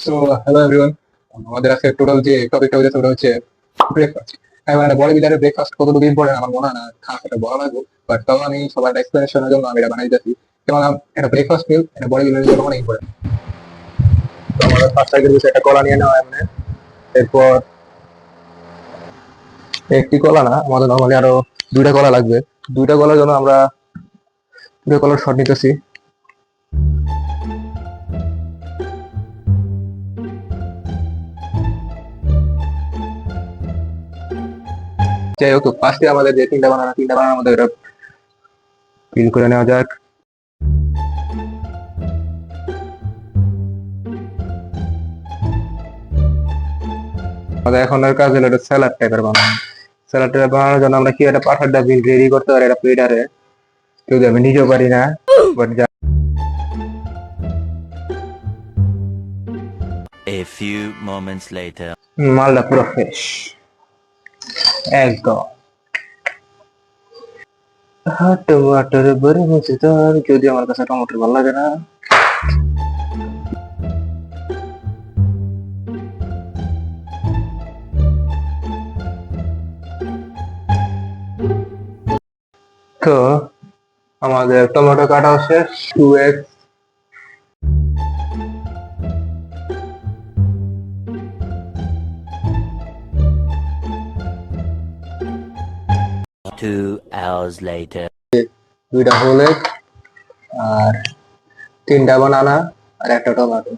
So hello everyone, আমাদের আজকে total যে টপিকটা হয়েছে ওটা হচ্ছে ব্রেকফাস্ট। মানে বডি বিল্ডারের ব্রেকফাস্ট কতটুকু ইম্পর্টেন্ট আমার মনে হয় না খাস এটা বলা লাগবে, বাট তাও আমি সবার এক্সপ্লেনেশনের জন্য আমি এটা বানাই দিতেছি। যেমন একটা ব্রেকফাস্ট মিল এটা বডি বিল্ডারের জন্য অনেক ইম্পর্টেন্ট। তো আমাদের ফার্স্ট টার্গেট হচ্ছে একটা কলা নিয়ে নেওয়া এমনি। এরপর একটি কলা না, আমাদের নর্মালি আরো দুইটা কলা লাগবে। দুইটা কলার জন্য আমরা দুইটা কলার শর্ট নিতেছি। যাই হোক, ফার্স্টে আমাদের যে তিনটা বানানোর মধ্যে এটা ফিল করে নেওয়া যাক। আমাদের এখনের কাজ হলো একটা স্যালাড টাইপের বানানো। স্যালাড টাইপের বানানোর জন্য আমরা কি একটা পারফেক্ট বিল রেডি করতে পারি একটা প্লেটারে। যদি আমি নিজেও পারি না, but A few moments later. মালটা পুরো ফ্রেশ একদম। টমাটোর বড় মজাদার, যদি আমার কাছে টমেটো ভালো লাগে না। তো আমাদের টমেটো কাটা শেষ। 2x 2 hours later. দুইটা হোল এগ আর তিনটা বানানা আর একটা টমেটো।